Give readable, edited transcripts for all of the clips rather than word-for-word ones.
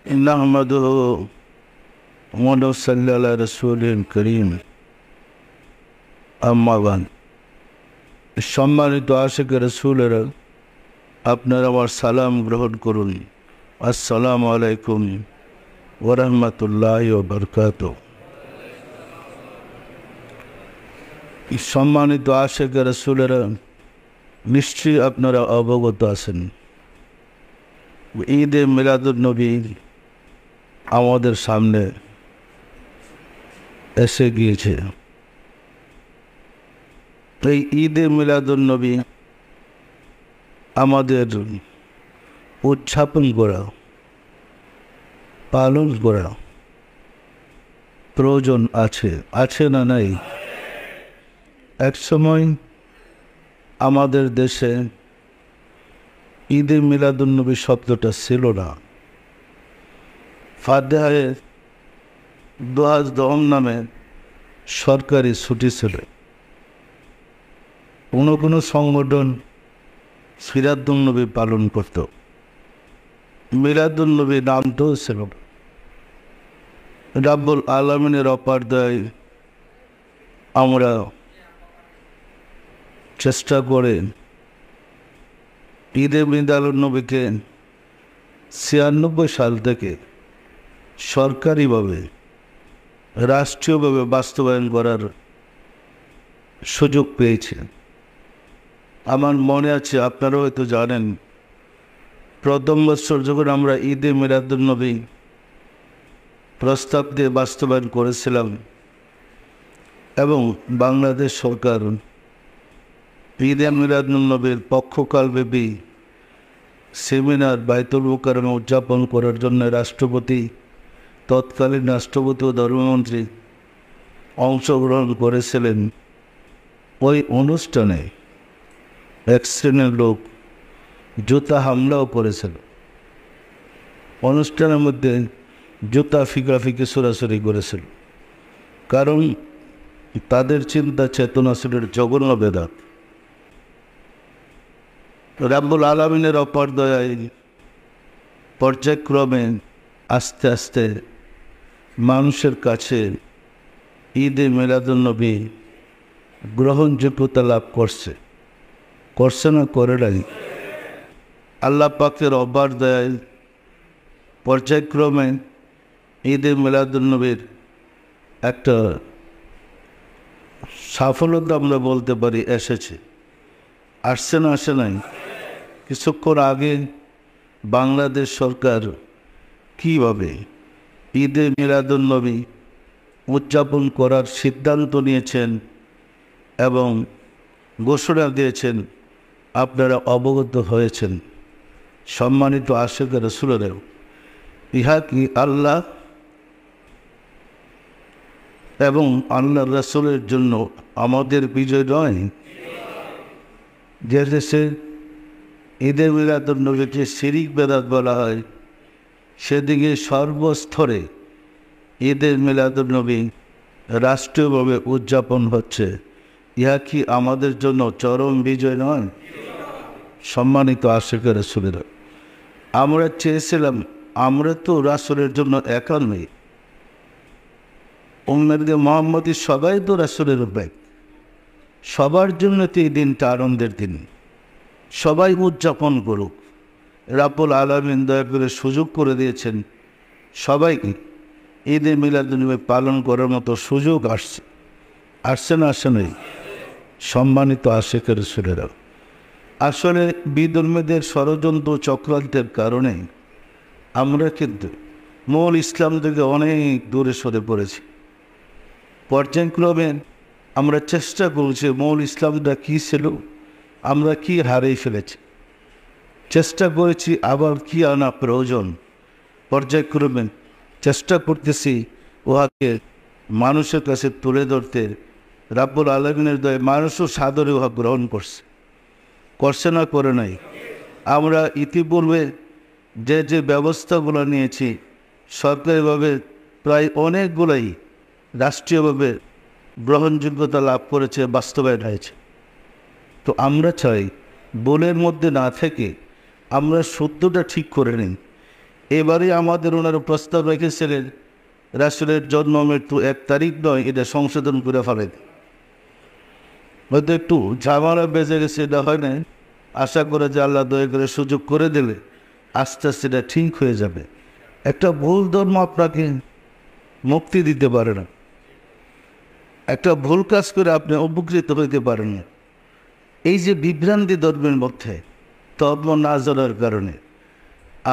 نحمده ونصلي على رسوله الكريم أما بعد সম্মানিত আশিক রাসূলেরা আপনারা আমার সালাম গ্রহণ করুন। আসসালামু আলাইকুম ওয়া রাহমাতুল্লাহি ওয়া বারাকাতুহু। সম্মানিত আশিক রাসূলেরা নিশ্চয়ই আপনারা অবগত আছেন ঈদে মিলাদুন নবী আমাদের সামনে এসে গিয়েছে। এই ঈদে মিলাদুন নবী আমাদের উদযাপন করা, পালন করা প্রয়োজন আছে না নাই? এক সময় আমাদের দেশে ঈদে মিলাদুন নবী শব্দটা ছিল না। ফাতেহায়ে দোহাজ দহম নামে সরকারি ছুটি ছিল। কোনো সংগঠন সিরাতুন নবী পালন করত, মিলাদুন নবী নামটাও ছিল। রাব্বুল আলামিনের অপারদয় আমরা চেষ্টা করে ঈদে মিলাদুন নবীকে 96 সাল থেকে সরকারিভাবে রাষ্ট্রীয়ভাবে বাস্তবায়ন করার সুযোগ পেয়েছে। আমার মনে আছে, আপনারা হয়তো জানেন, প্রথম বছর যখন আমরা ঈদে মিলাদুন নবী প্রস্তাব দিয়ে বাস্তবায়ন করেছিলাম এবং বাংলাদেশ সরকার ঈদে মিলাদুন নবীর পক্ষকালব্যাপী সেমিনার বাইতুল মুকাররমে উদযাপন করার জন্য তৎকালীন রাষ্ট্রপতি ও ধর্মমন্ত্রী অংশগ্রহণ করেছিলেন। ওই অনুষ্ঠানে এক শ্রেণীর লোক জুতা হামলাও করেছিল। অনুষ্ঠানের মধ্যে জুতা ফিকাফিকি ছোড়াছুড়ি করেছিল, কারণ তাদের চিন্তা চেতনা ছিল জঘন্য বেদাত। রাব্বুল আলামিনের অপার দয়ায় পর্যায়ক্রমে আস্তে আস্তে মানুষের কাছে ঈদে মিলাদুন নবী গ্রহণযোগ্যতা লাভ করছে না করে নাই? আল্লাহ পাকের অপার দয়ায় পর্যায়ক্রমে ঈদে মিলাদুন নবীর একটা সাফল্যতা আমরা বলতে পারি আসছে না আসে নাই? কিছুক্ষণ আগে বাংলাদেশ সরকার কীভাবে ঈদে মিলাদুন নবী উদযাপন করার সিদ্ধান্ত নিয়েছেন এবং ঘোষণা দিয়েছেন, আপনারা অবগত হয়েছেন। সম্মানিত আশিক রাসূলেরা, ইহা কি আল্লাহ এবং আল্লাহর রাসূলের জন্য আমাদের বিজয় নয়? যে দেশে ঈদে মিলাদুন নবীকে শিরিক বেদাত বলা হয়, সেদিকে সর্বস্তরে ঈদে মিলাদুন নবী রাষ্ট্রীয়ভাবে উদযাপন হচ্ছে। ইহা কি আমাদের জন্য চরম বিজয় নয়? সম্মানিত আশিক রাসূলেরা, আমরা চেয়েছিলাম, আমরা তো রাসূলের জন্য একা নই, উম্মতে মুহাম্মদী সবাই তো রাসূলের উম্মত, সবার জন্য তো এই দিনটা আনন্দের দিন, সবাই উদযাপন করুক। রাব্বুল আলামিন দয়া করে সুযোগ করে দিয়েছেন, সবাইকে ঈদে মিলাদুন নবী পালন করার মতো সুযোগ আসছে না আসে নাই? সম্মানিত আশিক রাসূলেরা, আসলে বিধর্মীদের ষড়যন্ত্র চক্রান্তের কারণে আমরা কিন্তু মূল ইসলাম থেকে অনেক দূরে সরে পড়েছি। পর্যায়ক্রমে আমরা চেষ্টা করছি মূল ইসলামটা কী ছিল, আমরা কি হারিয়ে ফেলেছি, চেষ্টা করেছি আবার কি আনা প্রয়োজন। পর্যায়ক্রমে চেষ্টা করতেছি উহাকে মানুষের কাছে তুলে ধরতে। রাব্বুল আলামিনের দয়ায় মানুষও সাদরে উহা গ্রহণ করছে না করে নাই? আমরা ইতিপূর্বে যে ব্যবস্থাগুলো নিয়েছি সরকারিভাবে প্রায় অনেকগুলাই রাষ্ট্রীয়ভাবে গ্রহণযোগ্যতা লাভ করেছে, বাস্তবায়ন হয়েছে। তো আমরা চাই বলের মধ্যে না থেকে আমরা সত্যটা ঠিক করে নিই। এবারে আমাদের ওনারা প্রস্তাব রেখেছিলেন রাসূলের জন্ম মৃত্যু 1 তারিখ নয়, এটা সংশোধন করে ফেলেন। হয়তো একটু ঝামেলা বেজে গেছে, এটা হয় না। আশা করে যে আল্লাহ দয়া করে সুযোগ করে দিলে আস্তে আস্তে এটা ঠিক হয়ে যাবে। একটা ভুল ধর্ম আপনাকে মুক্তি দিতে পারে না, একটা ভুল কাজ করে আপনি উপকৃত হইতে পারেন না। এই যে বিভ্রান্তি ধর্মের মধ্যে ধর্ম না জানার কারণে,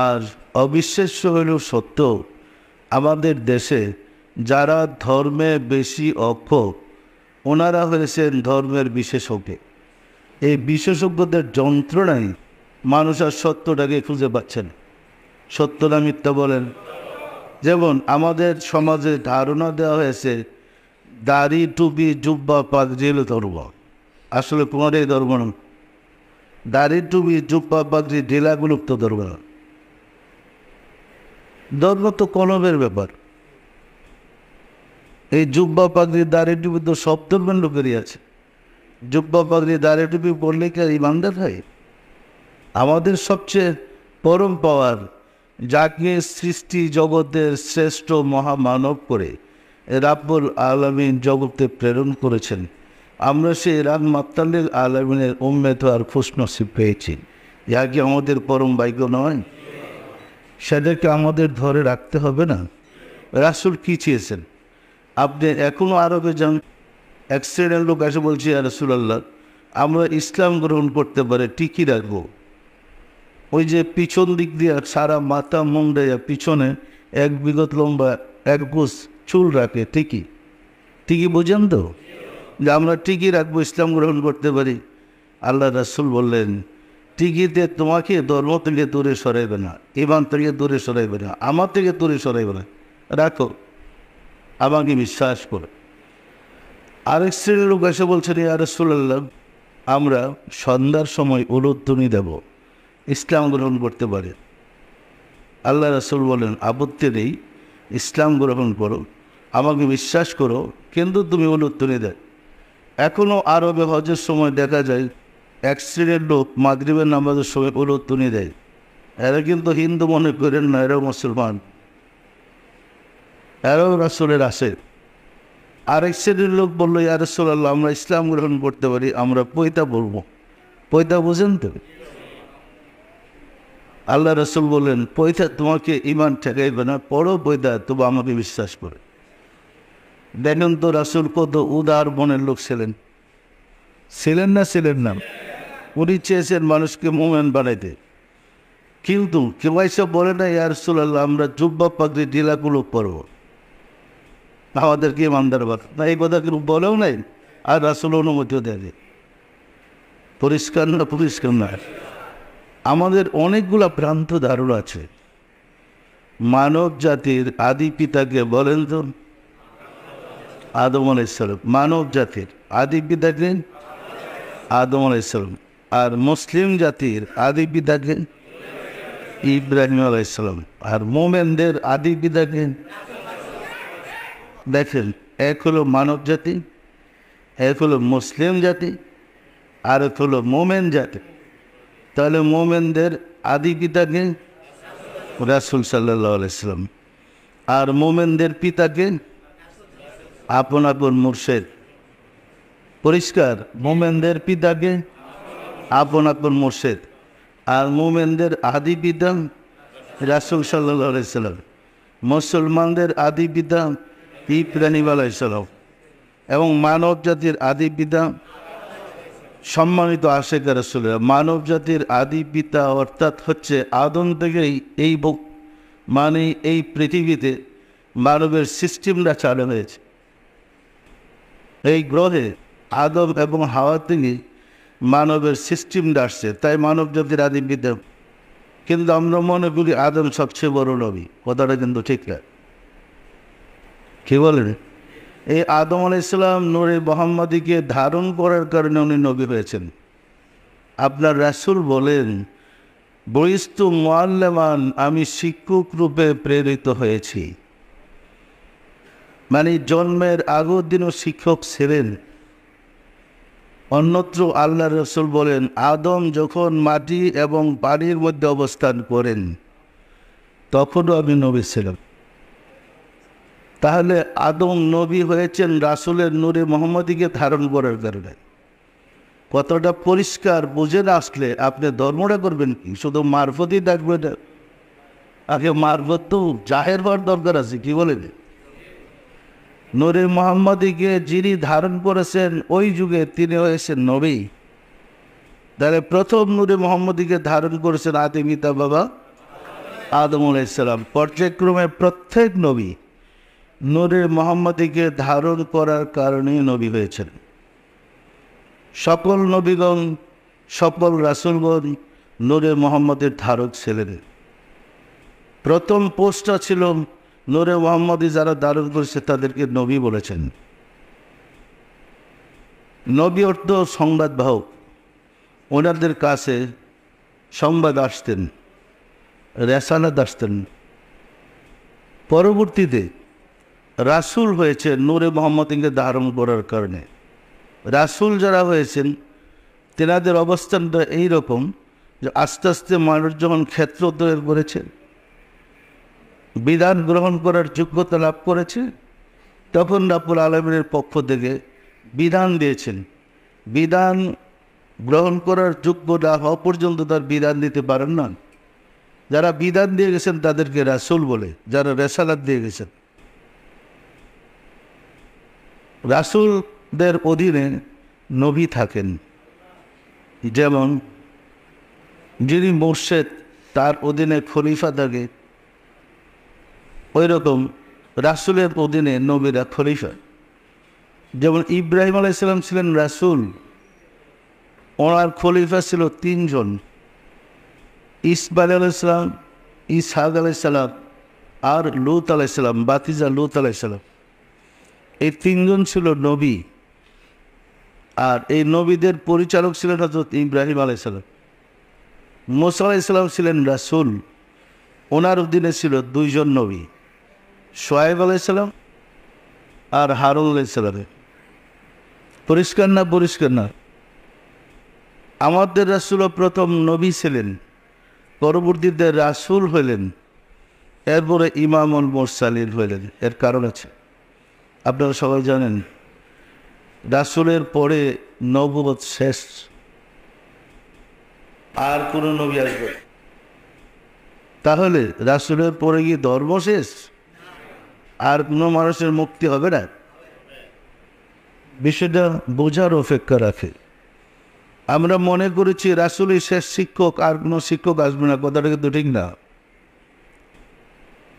আর অবিশ্বাস্য হলেও সত্য, আমাদের দেশে যারা ধর্মে বেশি অক্ষ, ওনারা হয়েছেন ধর্মের বিশেষজ্ঞ। এই বিশেষজ্ঞদের যন্ত্রণায় মানুষ আর সত্যটাকে খুঁজে পাচ্ছে না। সত্য না মিথ্যা বলেন? যেমন আমাদের সমাজে ধারণা দেওয়া হয়েছে দাড়ি, টুপি, জুব্বা, পাগড়ি হলো ধর্ম। আসলে কোনোটাই ধর্ম না। দাড়ি, টুপি, জুব্বা, পাগড়ি, ঢিলাগুলো তো ধর্ম না। ধর্ম তো কলমের ব্যাপার। এই জুব্বা, পাগড়ি, দাড়ি, টুপি তো সব ধর্মের লোকেরই আছে। জুব্বা, পাগড়ি, দাড়ি, টুপি পড়লে কি আর ইমানদার হয়? আমাদের সবচেয়ে পরম পাওয়ার, যাকে সৃষ্টি জগতের শ্রেষ্ঠ মহামানব করে রাব্বুল আলামিন জগতে প্রেরণ করেছেন, আমরা সেই রাহমাতুল আলামিনের উম্মত আর খুশনসিব পেয়েছি। ইহা কি আমাদের পরম ভাগ্য নয়? সেটাকে আমাদের ধরে রাখতে হবে না? রাসূল কী চেয়েছেন? আপনি এখনও আরবে যান, এক শ্রেণীর লোক এসে বলছে, ইয়া রাসূলুল্লাহ, আমরা ইসলাম গ্রহণ করতে পারে টিকি রাখবো। ওই যে পিছন দিক দিয়ে সারা মাথা মুন্ডাইয়া পিছনে 1 বিঘত লম্বা 1 গোছ চুল রাখে টিকি। টিকি বোঝেন তো? যে আমরা টিকি রাখবো, ইসলাম গ্রহণ করতে পারি। আল্লাহ রাসূল বললেন, টিকিতে তোমাকে ধর্ম থেকে দূরে সরাইবে না, ইমান থেকে দূরে সরাইবে না, আমার থেকে দূরে সরাইবে না। রাখো, আমাকে বিশ্বাস করো। আরেক শ্রেণীর লোক এসে বলছেন, ইয়া রাসূলুল্লাহ, আমরা সন্ধ্যার সময় উলুধ্বনি দেব, ইসলাম গ্রহণ করতে পারে। আল্লাহ রাসূল বলেন, আপত্তি নেই, ইসলাম গ্রহণ করো, আমাকে বিশ্বাস করো, কিন্তু তুমি উলুধ্বনি দেয়। এখনও আরবে হজের সময় দেখা যায় এক শ্রেণীর লোক মাগরিবের নামাজের সময় উলুধ্বনি দেয়। এরা কিন্তু হিন্দু মনে করেন না, এরাও মুসলমান, এরাও রাসূলের আসে। আরেক শ্রেণীর লোক বললো, ইয়া রাসূলুল্লাহ, আমরা ইসলাম গ্রহণ করতে পারি, আমরা পয়তা বলবো। পয়তা বোঝেন তো? আল্লাহ রাসূল বললেন, পয়তা তোমাকে ইমান ঠেকাইবে না, পড়ো পয়তা, তবু আমাকে বিশ্বাস করে। দেখেন তো রাসূল কত উদার মনের লোক ছিলেন। ছিলেন না? ছিলেন না? উনি চেয়েছেন মানুষকে মুমিন বানাইতে। কিন্তু কেউ এসে বলে না, ইয়া রাসূলুল্লাহ, আমরা জুব্বা, পাগড়ি, ঢিলাগুলো পরব, আমাদেরকে ইমানদার বানান না। এই কথা কেউ বলেও নাই, আর রাসূল অনুমতিও দেয়নি। পরিষ্কার না? পরিষ্কার না? আমাদের অনেকগুলা ভ্রান্ত ধারণা আছে। মানব জাতির আদি পিতাকে বলেন তো? আদম আলাইহিস সালাম। মানব জাতির আদি পিতাকে আদম আলাইহিস সালাম। আর মুসলিম জাতির আদি পিতাকে ইব্রাহিম আলাইহিস সালাম। আর মুমিনদের আদি পিতাকে, দেখেন, এক হলো মানব জাতি, এক হলো মুসলিম জাতি, আর এক হলো মুমিন জাতি। তাহলে মুমিনদের আদি পিতাকে রাসূল সাল্লাল্লাহু আলাইহি সাল্লাম, আর মুমিনদের পিতাকে আপন আপন মুর্শিদ। পরিষ্কার? মুমিনদের পিতাকে আপন আপন মুর্শিদ, আর মুমিনদের আদি পিতা রাসূল সাল্লাল্লাহু আলাইহি সাল্লাম। মুসলমানদের আদি পিতা ইব্রাহিম আলাইহিস সালাম, এবং মানব জাতির আদি পিতা সম্মানিত আশিক রাসূলের। মানব জাতির আদি পিতা অর্থাৎ হচ্ছে আদম থেকেই মানে এই পৃথিবীতে মানবের সিস্টেমটা চালু হয়েছে। এই গ্রহে আদম এবং হাওয়া থেকে মানবের সিস্টেমটা আসছে, তাই মানব জাতির আদি পিতা। কিন্তু আমরা মনে করি আদম সবচেয়ে বড় নবী, কথাটা কিন্তু ঠিক না। কি বলেন? এই আদম আলাইহিস সালাম নূরে মুহাম্মাদীকে ধারণ করার কারণে উনি নবী হয়েছেন। আপনার রাসূল বলেন, বুইস্তু মুআল্লিমান, আমি শিক্ষক রূপে প্রেরিত হয়েছি। মানে জন্মের আগের দিনও শিক্ষক ছিলেন। অন্যত্র আল্লাহ রাসূল বলেন, আদম যখন মাটি এবং পানির মধ্যে অবস্থান করেন, তখনও আমি নবী ছিলাম। তাহলে আদম নবী হয়েছেন রাসূলের নূরে মুহাম্মদীকে ধারণ করার কারণে। কতটা পরিষ্কার বুঝে না আসলে আপনি ধর্মটা করবেন কি? শুধু মারফতই ডাকবেন? আগে মারফত তো জাহের হওয়ার দরকার আছে, কি বলেন? নূরে মুহাম্মদীকে যিনি ধারণ করেছেন ওই যুগে তিনি হয়েছেন নবী। তাহলে প্রথম নূরে মুহাম্মদীকে ধারণ করেছেন আদি পিতা বাবা আদম আলাইহিস সালাম। পর্যায়ক্রমে প্রত্যেক নবী নূরে মুহাম্মদীকে ধারণ করার কারণেই নবী হয়েছেন। সকল নবীগণ, সকল রাসূলগণ নূরে মুহাম্মদের ধারক ছিলেন। প্রথম পোস্টটা ছিল নূরে মুহাম্মদী যারা ধারণ করেছে তাদেরকে নবী বলেছেন। নবী অর্থ সংবাদবাহক। ওনাদের কাছে সংবাদ আসতেন, রেসালাত আসতেন। পরবর্তীতে রাসূল হয়েছে নূরে মুহাম্মদীকে ধারণ করার কারণে। রাসূল যারা হয়েছেন তেনাদের অবস্থানটা এইরকম যে আস্তে আস্তে মানুষ যখন ক্ষেত্র তৈরি করেছে, বিধান গ্রহণ করার যোগ্যতা লাভ করেছে, তখন রাব্বুল আলামিনের পক্ষ থেকে বিধান দিয়েছেন। বিধান গ্রহণ করার যোগ্য না হওয়া পর্যন্ত তার বিধান দিতে পারেন না। যারা বিধান দিয়ে গেছেন তাদেরকে রাসূল বলে, যারা রেসালাত দিয়ে গেছেন। রাসূলদের অধীনে নবী থাকেন। যেমন যিনি মুর্শেদ তার অধীনে খলিফা থাকে, ওই রকম রাসূলের অধীনে নবীরা খলিফা। যেমন ইব্রাহিম আলাইহিস সালাম ছিলেন রাসূল, ওনার খলিফা ছিল 3 জন, ইসমাঈল আলাইহিস সালাম, ইসহাক আলাইহিস সালাম আর লূত আলাইহিস সালাম, বাতিজা লূত আলাইহিস সালাম। এই 3 জন ছিল নবী। আর এই নবীদের পরিচালক ছিলেন হযরত ইব্রাহিম আলাইহিস সালাম। মূসা আলাইহিস সালাম ছিলেন রাসূল, ওনার অধীনে ছিল 2 জন নবী, শুআয়ব আলাইহিস সালাম আর হারুন আলাইহিস সালাম। পরিষ্কার না? পরিষ্কার না? আমাদের রাসূলও প্রথম নবী ছিলেন, পরবর্তীতে রাসূল হইলেন, এরপরে ইমামুল মুরসালিন হইলেন। এর কারণ আছে, আপনারা সবাই জানেন রাসূলের পরে নবুয়ত শেষ, আর কোনো নবী আসবে? তাহলে রাসূলের পরে কি ধর্ম শেষ? আর কোনো মানুষের মুক্তি হবে না? বিষয়টা বোঝার অপেক্ষা রাখে। আমরা মনে করেছি রাসূলই শেষ শিক্ষক, আর কোনো শিক্ষক আসবে না। কথাটা কিন্তু ঠিক না।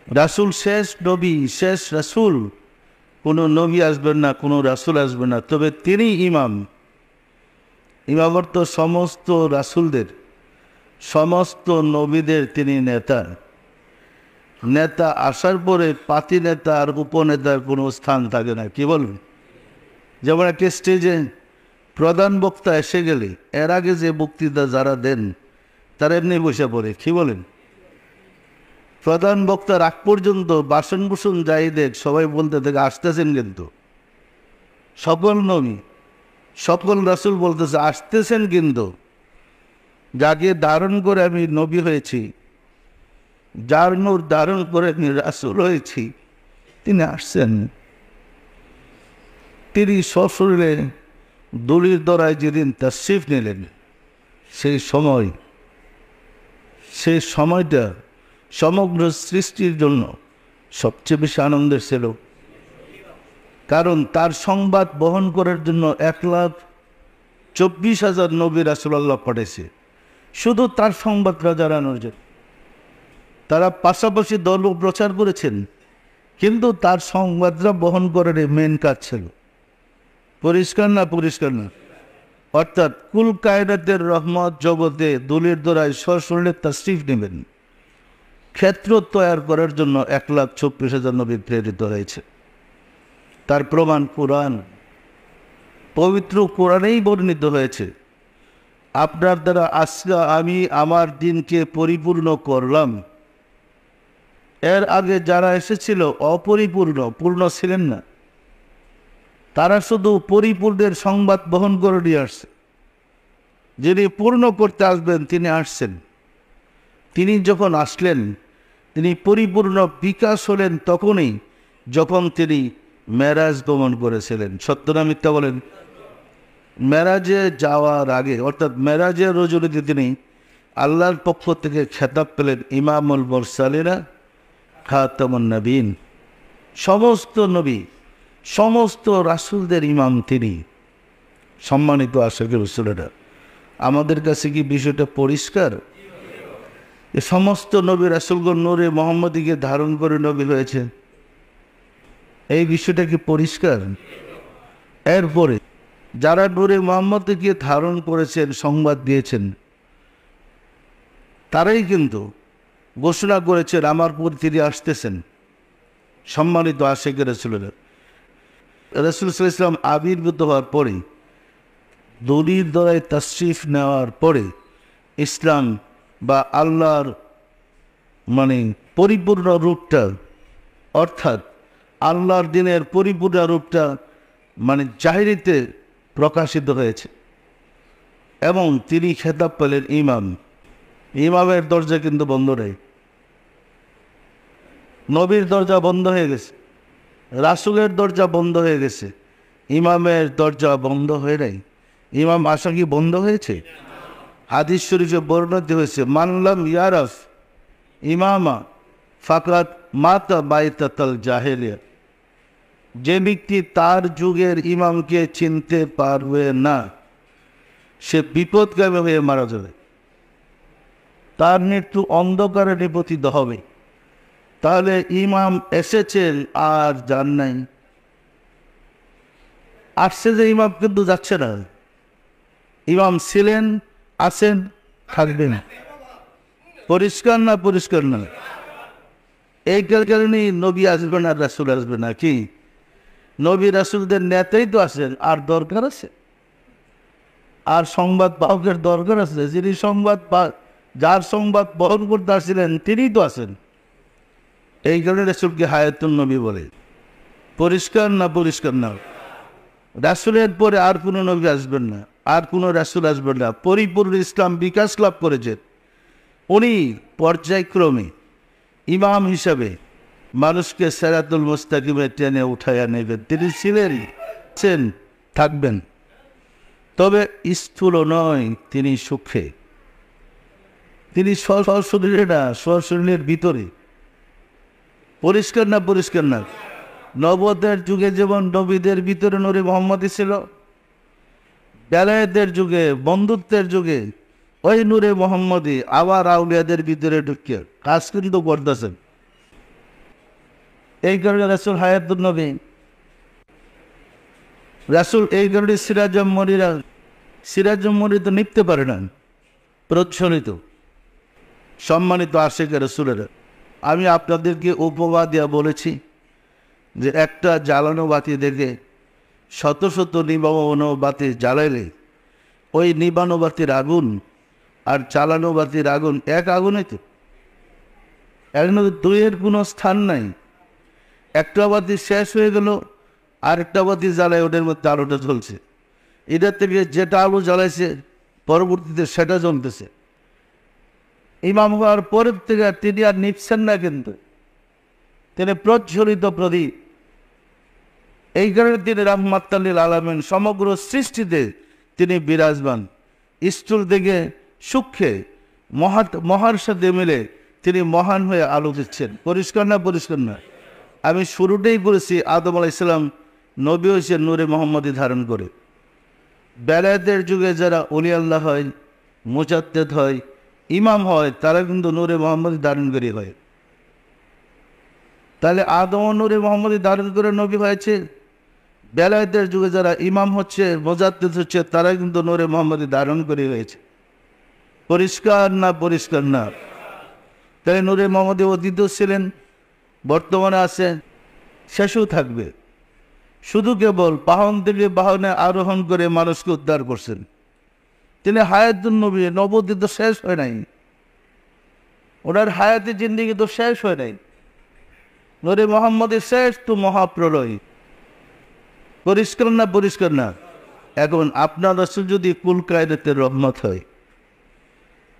রাসূল শেষ নবী, শেষ রাসূল। কোনো নবী আসবেন না, কোনো রাসূল আসবে না, তবে তিনি ইমাম। ইমাম অর্থ সমস্ত রাসূলদের, সমস্ত নবীদের তিনি নেতা। নেতা আসার পরে পাতি নেতা আর উপনেতার কোনো স্থান থাকে না, কি বলবেন? যেমন একটা স্টেজে প্রধান বক্তা এসে গেলে এর আগে যে বক্তৃতা যারা দেন তারা এমনি বসে পড়ে, কি বলেন? প্রধান বক্তার আগ পর্যন্ত বাসন বুসন যাই দেখ সবাই বলতে থেকে আসতেছেন, কিন্তু সকল নবী, সকল রাসূল বলতেছে আসতেছেন, কিন্তু যাকে ধারণ করে আমি নবী হয়েছি, যার নূর ধারণ করে আমি রাসূল হয়েছি, তিনি আসছেন। তিনি সশরীরে দলির দ্বারায় যেদিন তাশরীফ নিলেন, সেই সময়টা সমগ্র সৃষ্টির জন্য সবচেয়ে বেশি আনন্দের ছিল। কারণ তার সংবাদ বহন করার জন্য 1,24,000 নবী রাসূল আল্লাহ পাঠিয়েছে, শুধু তার সংবাদটা জানানোর জন্য। তারা পাশাপাশি ধর্ম প্রচার করেছেন, কিন্তু তার সংবাদটা বহন করার মেন কাজ ছিল। পরিষ্কার না? পরিষ্কার না? অর্থাৎ কুল কায়নাতের রহমত জগতে দলির দ্বারায় সশরীরে তাশরীফ নেবেন, ক্ষেত্র তৈরি করার জন্য 1,24,000 নবী প্রেরিত হয়েছে। তার প্রমাণ কোরআন, পবিত্র কোরআনেই বর্ণিত হয়েছে। আপনার দ্বারা আজকে আমি আমার দিনকে পরিপূর্ণ করলাম। এর আগে যারা এসেছিল অপরিপূর্ণ, পূর্ণ ছিলেন না, তারা শুধু পরিপূর্ণের সংবাদ বহন করে নিয়ে আসছে। যিনি পূর্ণ করতে আসবেন তিনি আসছেন। তিনি যখন আসলেন তিনি পরিপূর্ণ বিকাশ হলেন তখনই যখন তিনি মেরাজ গমন করেছিলেন। সত্য না মিথ্যা বলেন? মেরাজে যাওয়ার আগে অর্থাৎ মেরাজের রজনীতে তিনি আল্লাহর পক্ষ থেকে খেতাব পেলেন ইমামুল মুরসালিনা খাতামুন নবীন। সমস্ত নবী সমস্ত রাসূলদের ইমাম তিনি। সম্মানিত আশিক রাসূলেরা, আমাদের কাছে কি বিষয়টা পরিষ্কার? এ সমস্ত নবী রাসূলগণ নূরে মুহাম্মদীকে ধারণ করে নবী হয়েছেন, এই বিষয়টা কি পরিষ্কার? এরপরে যারা নূরে মুহাম্মদীকে ধারণ করেছেন, সংবাদ দিয়েছেন, তারাই কিন্তু ঘোষণা করেছেন আমার পর তিনি আসতেছেন। সম্মানিত আশিক রাসূলেরা, রাসূল সাল্লাল্লাহু আলাইহি ওয়াসাল্লাম আবির্ভূত হওয়ার পরে, দলির দ্বারায় তাশরিফ নেওয়ার পরে ইসলাম বা আল্লাহর পরিপূর্ণ রূপটা, অর্থাৎ আল্লাহর দিনের পরিপূর্ণ রূপটা জাহিরিতে প্রকাশিত হয়েছে এবং তিনি খেতাব পেলেন ইমাম। ইমামের দরজা কিন্তু বন্ধ নেই। নবীর দরজা বন্ধ হয়ে গেছে, রাসূলের দরজা বন্ধ হয়ে গেছে, ইমামের দরজা বন্ধ হয়ে নাই। ইমাম আসা কি বন্ধ হয়েছে? হাদিস শরীফে বর্ণিত হয়েছে, মানলাম ইয়ারাফ ইমামা ফাকাত মাতা বাইতাতাল জাহেলিয়া। যে ব্যক্তি তার যুগের ইমামকে চিনতে পারবে না, সে বিপদগামী হয়ে মারা যাবে, তার মৃত্যু অন্ধকারে নিপতিত হবে। তাহলে ইমাম এসেছেন আর যান নাই। আসছে যে ইমাম কিন্তু যাচ্ছে না। ইমাম ছিলেন, আছেন, থাকবেন। পরিষ্কার না? পরিষ্কার না? এই কারণেই নবী আসবে না, রাসূল আসবে না। কি নবী রাসূলদের নেতাই তো আছেন, আর দরকার আছে? আর সংবাদ বাহকের দরকার আছে? যিনি যার সংবাদ বহন করতে আসছিলেন তিনিই তো আছেন। এই কারণে রাসূলকে হায়াতুন নবী বলে। পরিষ্কার না? পরিষ্কার না? রাসূলের পরে আর কোনো নবী আসবেন না, আর কোনো রাসূল আসবেন না। পরিপূর্ণ ইসলাম বিকাশ লাভ করেছেন উনি পর্যায়ক্রমে ইমাম হিসাবে মানুষকে সিরাতুল মুস্তাকিমে টেনে উঠাইয়া নেবেন। তিনি ছিলেন, থাকবেন। তবে স্থূল নয়, তিনি সূক্ষ্মে, তিনি সশরীরে না, সশরীরের ভিতরে। পরিষ্কার না? পরিষ্কার না? নবুয়তের যুগে যেমন নবীদের ভিতরে নূরে মুহাম্মদী ছিল, বেলায়েতের যুগে, বন্ধুত্বের যুগে ওই নূরে মুহাম্মদী আবার আউলিয়াদের ভিতরে ঢুকিয়ে কাজ কিন্তু করতেছেন। এই কারণে রাসূল হায়াতুন নবী, রাসূল এই কারণে সিরাজুম মুনিরা তো নিতে পারে না, প্রজ্বলিত। সম্মানিত আশিক রাসূলেরা, আমি আপনাদেরকে উপমা দিয়া বলেছি যে একটা জ্বালানো বাতি দেখে শত শত নিবানো বাতি জ্বালাইলে ওই নিবানো বাতির আগুন আর চালানো বাতির আগুন এক আগুনে তো, এখন দুইয়ের কোনো স্থান নাই। একটা বাতি শেষ হয়ে গেল, আরেকটা বাতি জ্বালায়, ওটার মধ্যে আলোটা জ্বলছে। এটার থেকে যেটা আলো জ্বালাইছে পরবর্তীতে সেটা জ্বলতেছে। ইমাম হওয়ার পরের থেকে তিনি আর নিচ্ছেন না, কিন্তু তিনি প্রজ্বলিত প্রদীপ। এই কারণে তিনি রাহমাতাল লিল আলামিন, সমগ্র সৃষ্টিতে তিনি বিরাজমান। স্থূল থেকে সূক্ষ্মে মহার সাথে মিলে তিনি মহান হয়ে আলো দিচ্ছেন। পরিষ্কার না? পরিষ্কার না? আমি শুরুতেই বলেছি, আদম আলাইহিস সালাম নবী হয়েছেন নূরে মুহাম্মদী ধারণ করে। বেলায়েতের যুগে যারা ওলি আল্লাহ হয়, মুজাদ্দিদ হয়, ইমাম হয়, তারা কিন্তু নূরে মুহাম্মদী ধারণ করে হয়। তাহলে আদম নূরে মুহাম্মদী ধারণ করে নবী হয়েছে। বেলায়েতের যুগে যারা ইমাম হচ্ছে, মুজাদ্দিদ হচ্ছে, তারা কিন্তু নূরে মুহাম্মদী ধারণ করে হয়েছে। পরিষ্কার না? পরিষ্কার না? তাই নূরে মুহাম্মদী অতীত ছিলেন, বর্তমানে আছে, শেষও থাকবে। শুধু কেবল বাহন থেকে বাহনে আরোহণ করে মানুষকে উদ্ধার করছেন। তিনি হায়াতুন নবী, নবুয়ত তো শেষ হয় নাই, ওনার হায়াতি জিন্দেগি তো শেষ হয় নাই। নূরে মুহাম্মদের শেষ তো মহাপ্রলয়। পরিষ্কার না? পরিষ্কার না? এখন আপনার রাসূল যদি কুল কায়নাতের রহমত হয়,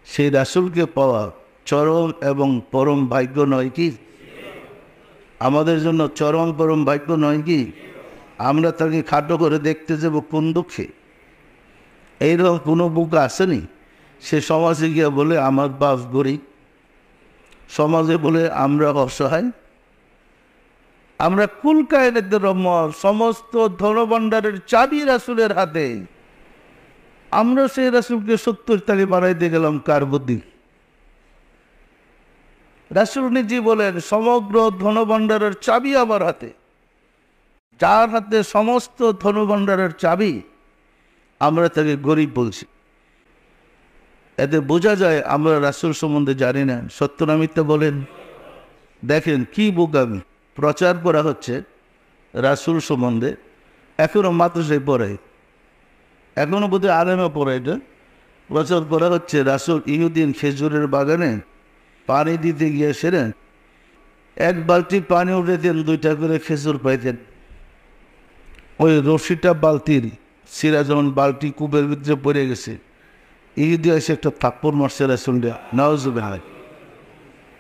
সেই রাসূলকে পাওয়া চরম এবং পরম ভাগ্য নয় কি? আমাদের জন্য চরম পরম ভাগ্য নয় কি? আমরা তাকে খাটো করে দেখতে যাব কোন দুঃখে? এইরকম কোনো বুক আসেনি সে সমাজে গিয়ে বলে আমার বাপ গরিব, সমাজে বলে আমরা অসহায়। আমরা কুল কায়নাতের রহমত, সমস্ত ধনভাণ্ডারের চাবি রাসূলের হাতে। আমরা সেই রাসূলকে 70 তালি বানাইতে গেলাম কার বুদ্ধি? রাসূল নিজে বলেন সমগ্র ধনভাণ্ডারের চাবি আমার হাতে। যার হাতে সমস্ত ধনভাণ্ডারের চাবি, আমরা তাকে গরিব বলছি। এতে বোঝা যায় আমরা রাসূল সম্বন্ধে জানি না। সত্য না মিথ্যা বলেন? দেখেন কি বোকামি প্রচার করা হচ্ছে রাসূল সম্বন্ধে। এখনও মাদ্রাসায় পড়ে, এখনও বোধহয় আলেমে পড়ে। এটা প্রচার করা হচ্ছে রাসূল ইহুদিন খেজুরের বাগানে পানি দিতে গিয়েছিলেন, এক বালতি পানি উঠেতেন, 2টা করে খেজুর পাইতেন। ওই রশিটা বালতির সিরা যখন বালতি কূপের ভিতরে পড়ে গেছে, ইহুদি এসে একটা থাপ্পড় মারছে রাসূলকে, নাউজুবিল্লাহ।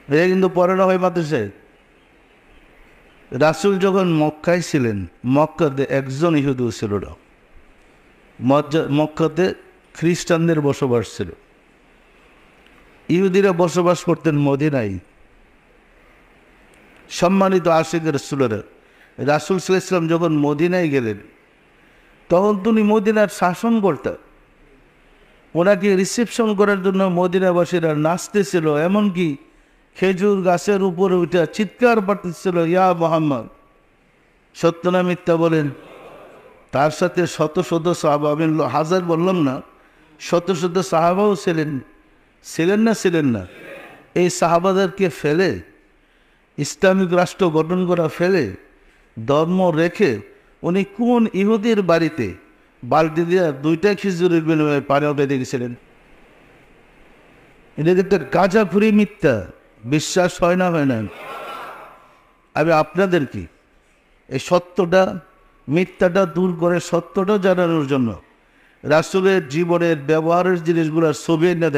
এটা কিন্তু পড়ে না হয় মাদ্রাসায়। রাসূল যখন মক্কায় ছিলেন, মক্কাতে একজন ইহুদিও ছিল না। মক্কাতে খ্রিস্টানদের বসবাস ছিল। ইহুদিরা বসবাস করতেন মদিনায়। সম্মানিত আশিকের রাসূলেরা, রাসূল সাল্লাল্লাহু আলাইহি ওয়াসাল্লাম যখন মদিনায় গেলেন, তখন তিনি মদিনার শাসন করতেন। ওনাকে রিসেপশন করার জন্য মদিনাবাসীরা নাচতেছিল, এমনকি খেজুর গাছের উপরে উঠে চিৎকার পাঠতেছিল, ইয়া মুহাম্মদ। সত্য না মিথ্যা বলেন? তার সাথে শত শত সাহাবা, আমি হাজার বললাম না, শত শত সাহাবাও ছিলেন। ছিলেন না? ছিলেন না? এই সাহাবাদেরকে ফেলে, ইসলামিক রাষ্ট্র গঠন করা ফেলে, ধর্ম রেখে উনি কোন ইহুদির বাড়িতে বালতি দিয়ে 2টা খেজুরের বিনিময়ে পানি উঠে গেছিলেন? এটা একটা গাঁজাখুরি মিথ্যা। বিশ্বাস হয় না? হয় না? আমি আপনাদেরকে এই সত্যটা মিথ্যাটা দূর করে সত্যটা জানানোর জন্য রাসূলের জীবনের ব্যবহারের জিনিসগুলোর ছবি না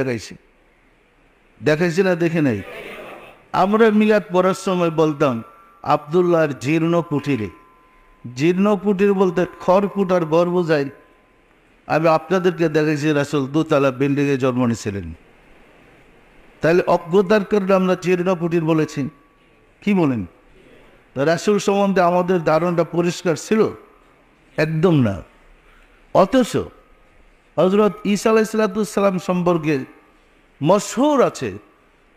দেখাইছি না? দেখে নাই? আমরা মিলাদ পড়ার সময় বলতাম আব্দুল্লাহর জীর্ণ কুটিরে। জীর্ণ কুটির বলতে খড়কুট আর ঘর বোঝায়। আমি আপনাদেরকে দেখাইছি রাসূল 2তলা বিল্ডিংয়ে জন্ম নিয়েছিলেন। তাহলে অজ্ঞতার কারণে আমরা জীর্ণ কুটির বলেছি। কি বলেন? রাসূল সম্বন্ধে আমাদের ধারণাটা পরিষ্কার ছিল? একদম না। অথচ হযরত ঈসা আলাইহিস সালাম সম্পর্কে মশহুর আছে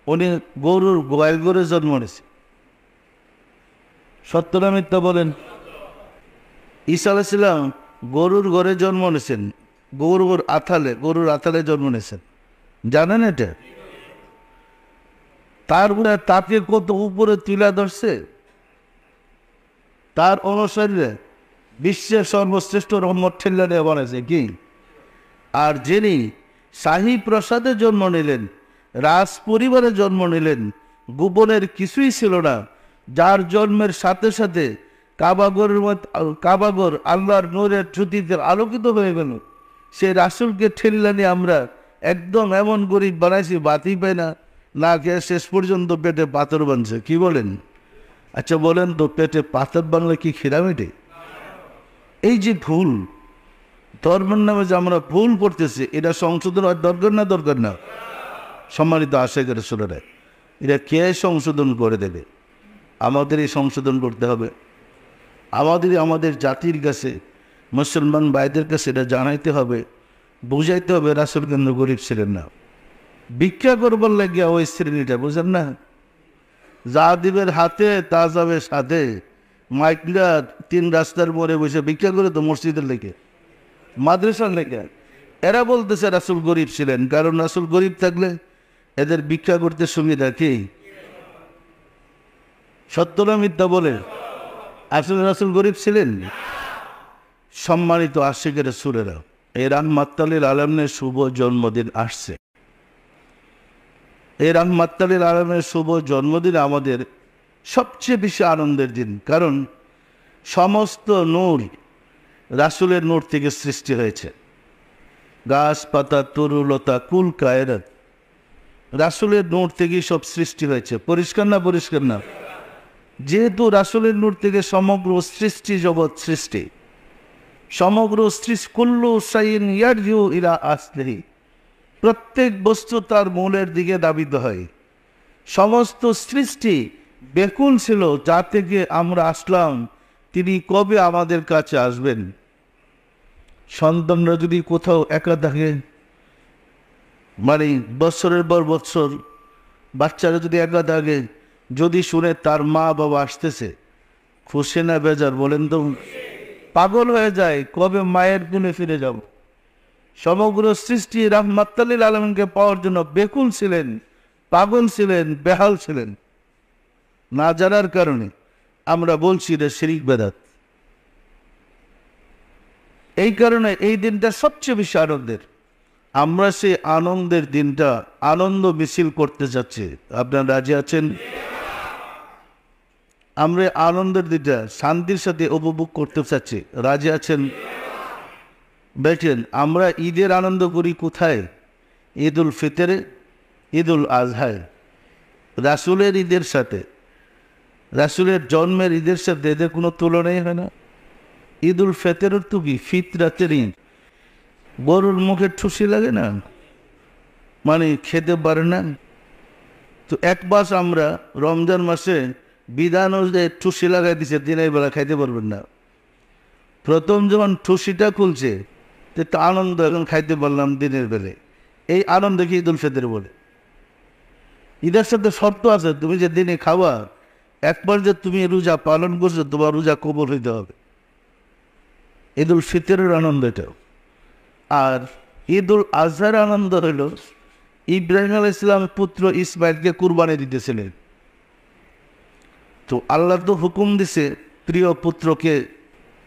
উনি গরুর গোয়াল গরুর জন্ম নিয়েছে। সত্য না মিথ্যা বলেন? ঈসা আলাইহিস সালাম গরুর ঘরে জন্ম নিয়েছেন, গরুর আথালে জন্ম নিয়েছেন। জানেন এটা? তারপরে তাকে কত উপরে তুলে ধরছে। তার অনুসারীরা বিশ্বের সর্বশ্রেষ্ঠ রহমত ঠেল্লা নিয়ে বানাইছে কি? আর যিনি শাহী প্রাসাদে জন্ম নিলেন, রাজ পরিবারে জন্ম নিলেন, গোপনের কিছুই ছিল না, যার জন্মের সাথে সাথে কাবাগর আল্লাহর নূরের জ্যোতিতে আলোকিত হয়ে গেল, সেই রাসূলকে ঠেল্লা নিয়ে আমরা একদম এমন গরিব বানাইছি, বাতি পায় না, না খেয়ে শেষ পর্যন্ত পেটে পাথর বানছে। কি বলেন? আচ্ছা বলেন তো, পেটে পাথর বানলে কি খিদা মেটে? এই যে ভুল ধর্মের নামে যে আমরা ভুল করতেছি, এটা সংশোধন হওয়ার দরকার না? দরকার না? সম্মানিত আশিকের রাসূলেরা, এটা কে সংশোধন করে দেবে? আমাদেরই সংশোধন করতে হবে। আমাদের জাতির কাছে, মুসলমান ভাইদের কাছে এটা জানাইতে হবে, বুঝাইতে হবে রাসূল কিন্তু গরিব ছিলেন না। ভিক্ষা করবার লাগিয়া ওই শ্রেণীটা, বুঝেন না? যা দিবের হাতে তা যাবে সাথে। মাইকলা 3 রাস্তার মোড়ে বসে ভিক্ষা করে তো মসজিদের লেগে, মাদ্রাসার লেগে। এরা বলতেছে রাসূল গরিব ছিলেন, কারণ রাসূল গরিব থাকলে এদের ভিক্ষা করতে সুবিধা কি? সত্য না মিথ্যা বলে? আসলে রাসূল গরিব ছিলেন? সম্মানিত আশিকের রাসূলেরা, এই রাহমাতুল লিল আলামিনের শুভ জন্মদিন আসছে। এই রাহমাতুল লিল আলামিনের শুভ জন্মদিন আমাদের সবচেয়ে বেশি আনন্দের দিন, কারণ সমস্ত নূর রাসূলের নূর থেকে সৃষ্টি হয়েছে। গাছপাতা, তরুলতা, কুল কায়নাত রাসূলের নূর থেকেই সব সৃষ্টি হয়েছে। পরিষ্কার না? পরিষ্কার না? যেহেতু রাসূলের নূর থেকে সমগ্র সৃষ্টি জগৎ সৃষ্টি, সমগ্র সৃষ্টি কুল্লু শাইইন ইয়ারজিউ ইলা আসলিহি, প্রত্যেক বস্তু তার মূলের দিকে ধাবিত হয়। সমস্ত সৃষ্টি বেকুল ছিল যা থেকে আমরা আসলাম, তিনি কবে আমাদের কাছে আসবেন। সন্তানরা যদি কোথাও একা থাকে, মানে বছরের পর বছর বাচ্চারা যদি একা থাকে, যদি শুনে তার মা বাবা আসতেছে, খুশি না বেজার বলেন তো? পাগল হয়ে যায়, কবে মায়ের গুণে ফিরে যাব। সমগ্র সৃষ্টি রাহমাতুল লিল আলামিনকে পাওয়ার জন্য বেকুল ছিলেন, পাগল ছিলেন, বেহাল ছিলেন। না জানার কারণে আমরা বলছি এটা শিরিক বেদাত। এই কারণে এই দিনটা সবচেয়ে বেশি আনন্দের। আমরা সেই আনন্দের দিনটা আনন্দ মিছিল করতে যাচ্ছি। আপনারা রাজি আছেন? আমরা আনন্দের দিনটা শান্তির সাথে উপভোগ করতে চাচ্ছি। রাজি আছেন? দেখেন, আমরা ঈদের আনন্দ করি কোথায়? ঈদ উল ফিতরে, ঈদ উল আজহায়। রাসূলের ঈদের সাথে, রাসূলের জন্মের ঈদের সাথে এদের কোনো তুলনাই হয় না। ঈদ উল ফিতরের তো কি ফিতরাতের ঈদ, গরুর মুখে ঠুসি লাগে না, মানে খেতে পারে না। তো এক মাস আমরা রমজান মাসে বিধান অনুযায়ী ঠুসি লাগাই দিছে, দিনের বেলা খাইতে পারবেন না। প্রথম যখন ঠুসিটা খুলছে, তো আনন্দ, এখন খাইতে পারলাম দিনের বেলে। এই আনন্দকে ঈদ উল ফিতর বলে। ঈদের সাথে শর্ত আছে, তুমি যে দিনে খাওয়া, একবার যে তুমি রোজা পালন করছো, তোমার রোজা কবুল হইতে হবে। ঈদ উল ফিতরের আনন্দ এটাও। আর ঈদ উল আজহার আনন্দ হইল ইব্রাহিম আলাইহিস সালামের পুত্র ইসমাইলকে কুরবানি দিতেছিলেন। তো আল্লাহ তো হুকুম দিছে প্রিয় পুত্রকে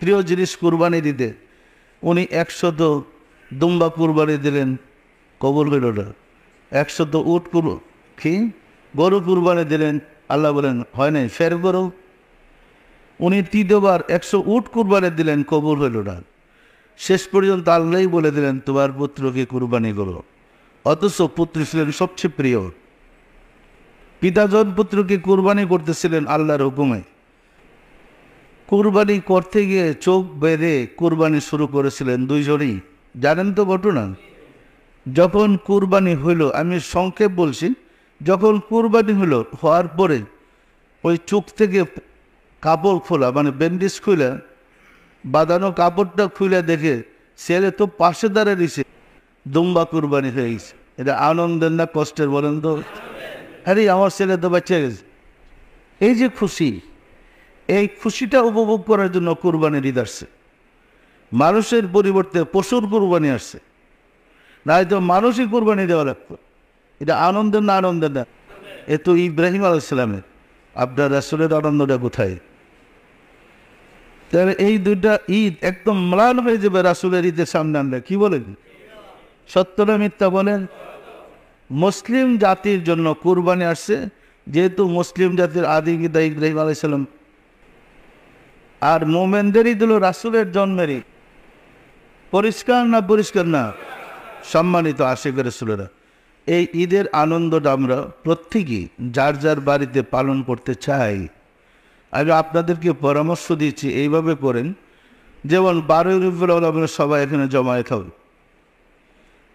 প্রিয় জিনিস কুরবানি দিতে। উনি 100 দুম্বা কুরবানি দিলেন, কবুল হইল না। 100 উট গরু কুরবানি দিলেন, আল্লাহ বলেন হয় নাই, ফের গরু। উনি তৃতীয়বার 100 উট কুরবানি দিলেন, কবুল হইল না। শেষ পর্যন্ত আল্লাহই বলে দিলেন তোমার পুত্রকে কুরবানি করো। অথচ পুত্র ছিলেন সবচেয়ে প্রিয়। পিতাজন পুত্রকে কুরবানি করতেছিলেন আল্লাহর হুকুমে। কুরবানি করতে গিয়ে চোখ বেঁধে কুরবানি শুরু করেছিলেন দুইজনই। জানেন তো ঘটনা? যখন কুরবানি হইল, আমি সংক্ষেপ বলছি, যখন কুরবানি হইল, হওয়ার পরে ওই চোখ থেকে কাপড় খোলা, মানে ব্যান্ডেজ খুলে বাঁধানো কাপড়টা খুলে দেখে ছেলে তো পাশে দাঁড়িয়ে দিছে, দুম্বা কুরবানি হয়ে গেছে। এটা আনন্দের না কষ্টের বলেন তো? আরে আমার ছেলে তো বাচ্চা গেছে। এই যে খুশি, এই খুশিটা উপভোগ করার জন্য কুরবানির ঈদ আসছে। মানুষের পরিবর্তে পশুর কুরবানি আসছে, না হয়তো মানুষই কুরবানি দেওয়া লাগতো। এটা আনন্দের না? আনন্দের না? এ তো ইব্রাহিম আলাইহিস সালামের। আপনার রাসূলের আনন্দটা কোথায়? তাহলে এই দুইটা ঈদ একদম ম্লান হয়ে যাবে রাসূলের ঈদের সামনে আনলে। কি বলেন? সত্য না মিথ্যা বলেন? মুসলিম জাতির জন্য কুরবানি আসছে, যেহেতু মুসলিম জাতির আদি পিতা ইব্রাহিম আলাইহিস সালাম। আর মোমেনদের ঈদ হলো রাসূলের জন্মের ঈদ। পরিষ্কার না? পরিষ্কার না? সম্মানিত আশিক রাসূলেরা, এই ঈদের আনন্দটা আমরা প্রত্যেকেই যার যার বাড়িতে পালন করতে চাই। আমি আপনাদেরকে পরামর্শ দিচ্ছি, এইভাবে করেন। যেমন 12 রবিউল আউয়াল আমরা সবাই এখানে জমায়েত হব।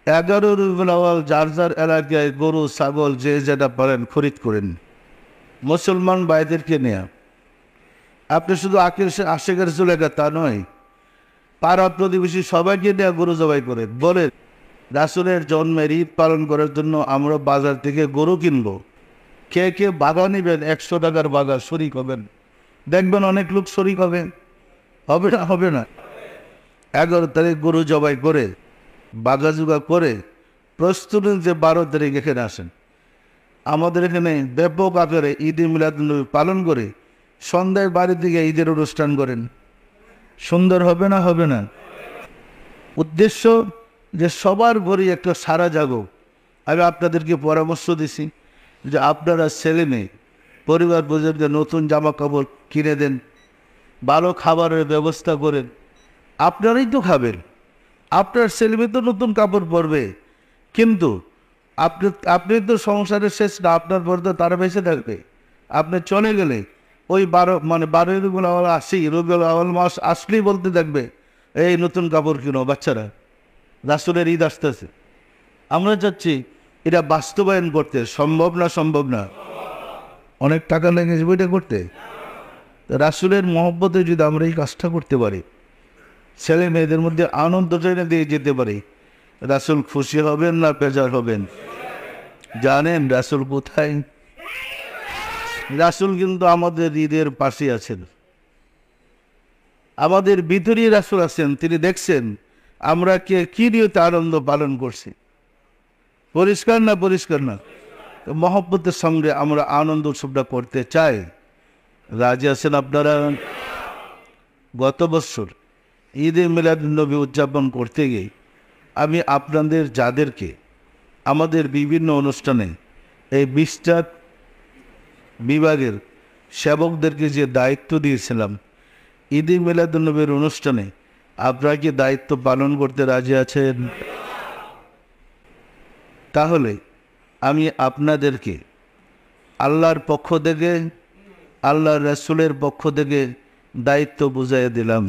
11 রবিউল আউয়াল যার যার এলাকায় গরু ছাগল যে যেটা পারেন খরিদ করেন, মুসলমান ভাইদেরকে নিয়ে। আপনি শুধু আশিক রাসূল একা তা নয়, পাড়া প্রতিবেশী সবাইকে নিয়ে গরু জবাই করেন। বলেন রাসূলের জন্মের ঈদ পালন করার জন্য আমরা বাজার থেকে গরু কিনবো। কে কে বাগা নেবেন? 100 টাকার বাগা শরিক হবেন। দেখবেন অনেক লোক শরিক হবে। হবে না? হবে না? 11 তারিখ গরু জবাই করে বাগা জুগা করে প্রস্তুতি যে 12 তারিখ এখানে আসেন। আমাদের এখানে ব্যাপক আকারে ঈদে মিলাদুন্নবী পালন করে সন্ধ্যায় বাড়ি থেকে ঈদের অনুষ্ঠান করেন। সুন্দর হবে না? হবে না? উদ্দেশ্য যে সবার ঘরে একটা সারা জাগো। আমি আপনাদেরকে পরামর্শ দিছি যে আপনারা ছেলে মেয়ে পরিবার বুঝে নতুন জামা কাপড় কিনে দেন, ভালো খাবারের ব্যবস্থা করেন। আপনারাই তো খাবেন, আপনার ছেলে মেয়ে তো নতুন কাপড় পরবে, কিন্তু আপনি আপনি তো সংসারের শেষ না, আপনার পর তো তারা বেঁচে থাকবে। আপনি চলে গেলে ওই 12 রবিউল আউয়াল আসি, রবিউল আউয়াল মাস আসলেই বলতে থাকবে এই নতুন কাপড় কিনো বাচ্চারা, রাসূলের ঈদ আসতেছে। আমরা চাচ্ছি এটা বাস্তবায়ন করতে, সম্ভব না? সম্ভব না। অনেক টাকা লেগে যাবে এটা করতে। রাসূলের মহব্বতে যদি আমরা এই কাজটা করতে পারি, ছেলে মেয়েদের মধ্যে আনন্দ জেনে দিয়ে যেতে পারি, রাসূল খুশি হবেন না বেজার হবেন? জানেন রাসূল কোথায়? রাসূল কিন্তু আমাদের ঈদের পাশে আছেন, আমাদের ভিতরেই রাসূল আছেন। তিনি দেখছেন আমরা কি নিয়তে আনন্দ পালন করছি। পরিষ্কার না? পরিষ্কার না? মহব্বতের সঙ্গে আমরা আনন্দ উৎসবটা করতে চাই। রাজি আছেন আপনারা? গত বছর ঈদে মিলাদুন্নবী উদযাপন করতে গিয়ে আমি আপনাদের যাদেরকে আমাদের বিভিন্ন অনুষ্ঠানে এই 20টা বিভাগের সেবকদেরকে যে দায়িত্ব দিয়েছিলাম, ঈদে মিলাদুন্নবীর অনুষ্ঠানে আপনারা কি দায়িত্ব পালন করতে রাজি আছেন? তাহলে আমি আপনাদেরকে আল্লাহর পক্ষ থেকে, আল্লাহর রাসূলের পক্ষ থেকে দায়িত্ব বুঝাই দিলাম।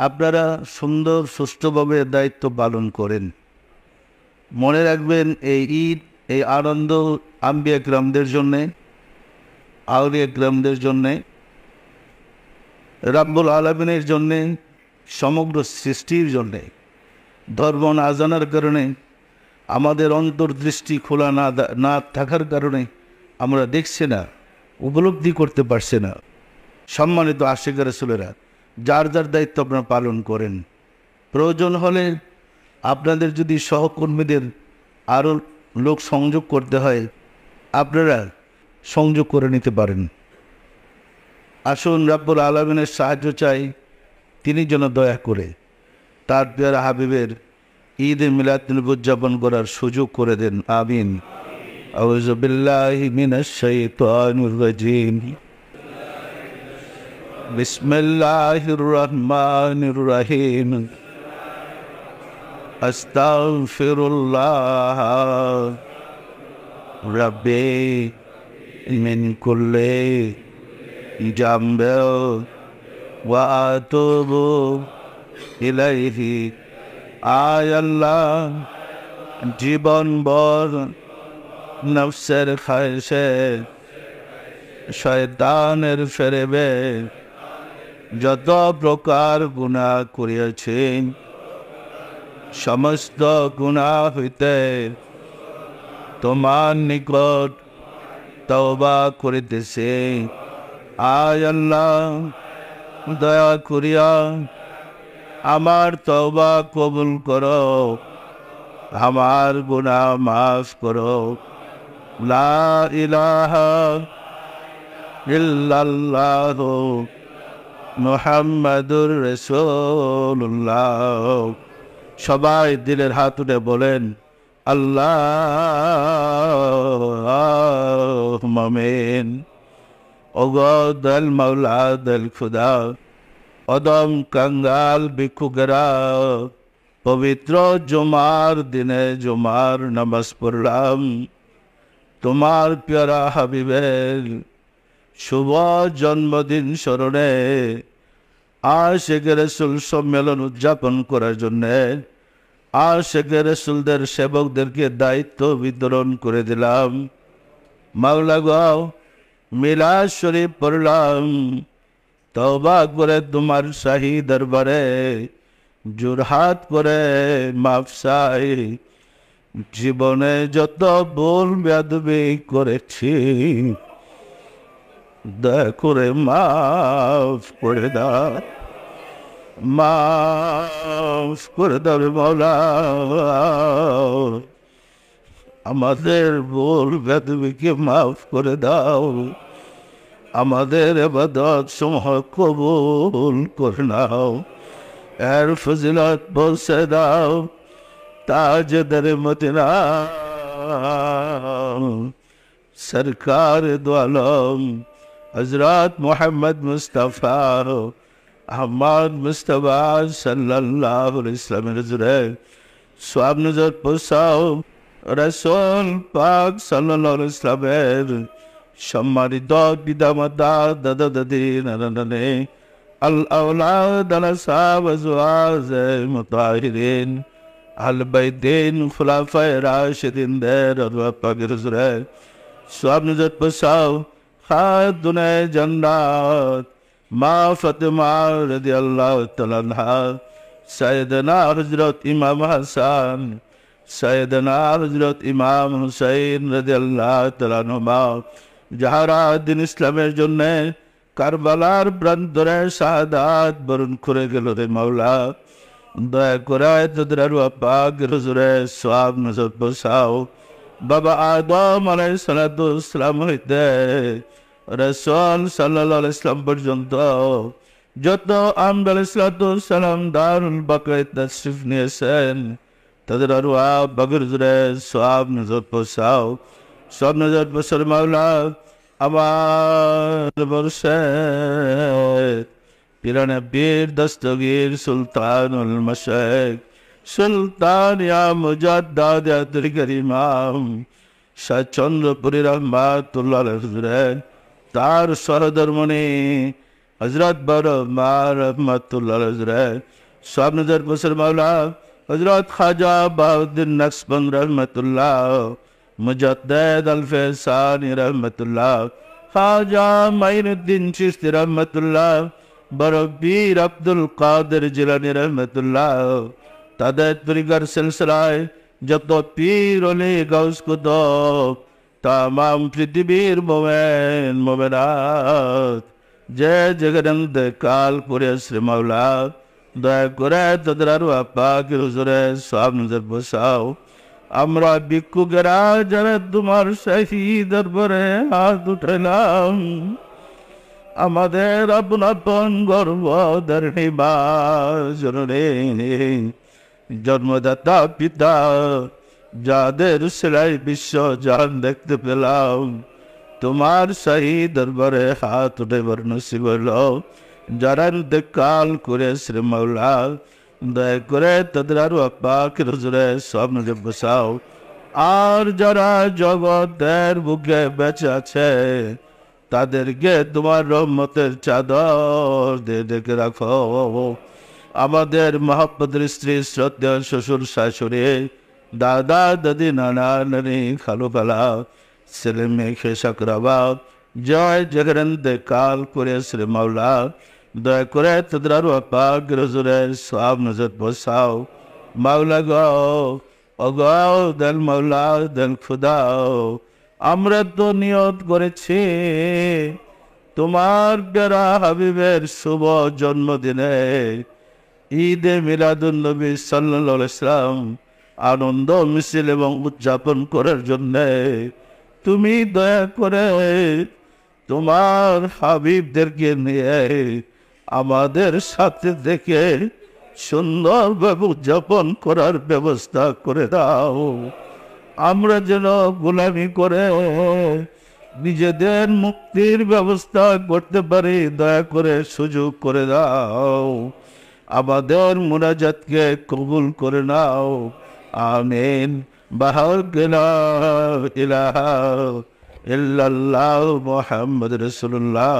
আপনারা সুন্দর সুষ্ঠুভাবে দায়িত্ব পালন করেন। মনে রাখবেন এই ঈদ, এই আনন্দ আম্বিয়া কিরামদের জন্যে, আউলিয়া কিরামদের জন্যে, রাব্বুল আলামিনের জন্যে, সমগ্র সৃষ্টির জন্যে। ধর্ম না জানার কারণে, আমাদের অন্তর্দৃষ্টি খোলা না থাকার কারণে আমরা দেখছি না, উপলব্ধি করতে পারছি না। সম্মানিত আশিক রাসূলেরা, যার যার দায়িত্ব আপনারা পালন করেন। প্রয়োজন হলে আপনাদের যদি সহকর্মীদের আরও লোক সংযোগ করতে হয়, আপনারা সংযোগ করে নিতে পারেন। আসুন রাব্বুল আলামিনের সাহায্য চাই, তিনি যেন দয়া করে তার প্রিয় হাবিবের ঈদে মিলাদুন্নবী উদযাপন করার সুযোগ করে দেন। আমিন। আউযু বিল্লাহি মিনাশ শাইতানির রাজিম। বিসমিল্লাহির রহমানির রহিম। আস্তাগফিরুল্লাহ রাব্বি মিন কুল্লি জামবি ওয়া আতুবু ইলাইহি। আয় আল্লাহ, জীবনভর নফসের খায়েশে, শয়তানের ফেরেবে যত প্রকার গুনাহ করিয়াছি, সমস্ত গুনাহ হইতে তোমার নিকট তওবা করিতেছি। আয় আল্লাহ, দয়া করিয়া আমার তওবা কবুল করো, আমার গুনাহ মাফ করো। লা ইলাহা ইল্লাল্লাহ মুহাম্মাদুর রাসূলুল্লাহ। সবাই দিলের হাত উঠে বলেন আল্লাহুম্মা আমিন। ওগো দয়াল মাওলা, দয়াল খুদা, অদম কাঙ্গাল ভিক্ষুকেরা পবিত্র জুমার দিনে জুমার নামাজ পড়লাম। তোমার প্যারা হাবিবের শুভ জন্মদিন স্মরণে আশিক রাসূল সম্মেলন উদযাপন করার জন্যে আশিক রাসূলদের সেবকদেরকে দায়িত্ব বিতরণ করে দিলাম। মাওলা গো, মিলাদ শরীফ পড়লাম, তওবা করে তোমার শাহী দরবারে জোরহাত করে মাফ চাই। জীবনে যত ভুল বেয়াদবি করেছি, দয়া করে মাফ করে দাও, মাফ করে দাও রে মওলা। আমাদের ভুল বেয়াদবিকে মাফ করে দাও, আমাদের ইবাদত সমূহ কবুল করে নাও। এর ফজিলত পৌঁছে দাও তাজদার মদিনা সরকার দো আলম হযরত মুহাম্মদ মুস্তাফা আহমদ মুস্তাফা সাল্লাল্লাহু আলাইহি ওয়াসাল্লামের হুজুরে সওয়াব নজর পৌঁছাও। রাসূল পাক সাল্লাল্লাহু আলাইহি ওয়াসাল্লামের সম্মানিত পিতামাতা, দাদা দাদি, নানা নানি, আল আওলাদ, আল আসহাব, আজওয়াজ মুতাহিরিন, আহল বাইতিন, খুলাফায়ে রাশিদিনদের পাকের হুজুরে সওয়াব নজর পসাও খাতুনে জান্নাত মা ফাতেমা রাদিয়াল্লাহু তাআলা আনহা, সাইয়েদনা হযরত ইমাম হাসান, সাইয়েদনা হযরত ইমাম হুসাইন রাদিয়াল্লাহু তাআলা আনহুমা, যাহারা দিন ইসলামের জন্য কারবালার প্রান্তরে শাহাদাত বরণ করে গেল রে মাওলা, দয়া করে তাদের আরওয়াহ পাকের হুজুরে সওয়াব নজর পৌঁছাও। বাবা আদম আলাইহিস সালাতু ওয়াস সালাম হইতে রাসূল সাল্লাল্লাহু আলাইহি ওয়াসাল্লাম পর্যন্ত যত আম্বিয়া আলাইহিস সালাতু ওয়াস সালাম দারুল বাকয়ে তাশরিফ নিয়েছেন, তাদের আরওয়াহ পাকের হুজুরে সওয়াব নজর পৌঁছাও। সওয়াব নজর পৌঁছাও মাওলা। আমার মুর্শিদ পিরানে পীর দস্তগীর সুলতানুল মাশায়েখ সুলতান ইয়া মুজাদ্দাদ ইয়া তরিকার ইমাম শাহ চন্দ্রপুরী রহমাতুল্লাহ আলাইহি হুজুরে, তার সহধর্মণি হযরত বড় মা রহমাতুল্লাহ আলাইহি হুজুরে সওয়াব নজর পৌঁছাও মাওলা। হযরত খাজা বাউদ্দিন নকশবন্দ রহমাতুল্লাহ, মুজাদ্দিদ আল ফেসানি রহমাতুল্লাহ, খাজা মাইনুদ্দিন চিশতি রহমাতুল্লাহ, বড় পীর আব্দুল কাদের জিলানী রহমাতুল্লাহ, তাদের তরিকার সিলসিলায় যত পীর ওলি গাউস কুতুব, তামাম পৃথিবীর মোমেন মোমেনাত যে যেখানে ইন্তেকাল করেছে মাওলা, দয়া করে তাদের আরওয়াহ পাকের হুজুরে সওয়াব নজর পৌঁছাও। আমরা ভিক্ষুকেরা যারা তোমার শাহী দরবারে হাত উঠাইলাম, আমাদের আপন আপন গর্ব ধরণী মা জননী, জন্মদাতা পিতা, যাদের সেলাই বিশ্ব জান দেখতে পেলাম, তোমার শাহী দরবারে হাত উঠাইবার নসিব হইল। যারা ইন্তেকাল করেছে মাওলা, দয়া করে তাদের আরওয়াহ পাকের হুজুরে সওয়াব নজর পৌঁছাও। আর যারা জগতের বুকে বেঁচে আছে, তাদেরকে তোমার রহমতের চাদর দিয়ে ঢেকে রাখো। আমাদের মহব্বতের স্ত্রী, শ্রদ্ধেয় শ্বশুর শাশুড়ি, দাদা দাদি, নানা নানি, খালু খালা, ছেলে মেয়ে খেসাক রাবা, জয় যেখানে ইন্তেকাল করেছে মাওলা, দয়া করে তাদের আরওয়াহ পাকের হুজুরে সওয়াব নজর পৌঁছাও। মাওলা গো, ওগো দেন মাওলা, দেন খুদা, আমরা তো নিয়ত করেছি তোমার প্যারা হাবিবের শুভ জন্মদিনে ঈদে মিলাদুন নবী সাল্লাল্লাহু আলাইহি ওয়াসাল্লাম আনন্দ মিছিল এবং উদযাপন করার জন্য তুমি দয়া করে তোমার হাবিবদেরকে নিয়ে আমাদের সাথে দেখে সুন্দরভাবে উদযাপন করার ব্যবস্থা করে দাও। আমরা যেন গোলামি করে নিজেদের মুক্তির ব্যবস্থা করতে পারি, দয়া করে সুযোগ করে দাও। আমাদের মুনাজাতকে কবুল করে নাও, আমিন। বাহাউল্লা ইলাহা ইল্লাল্লাহ মুহাম্মদ রাসূলুল্লাহ।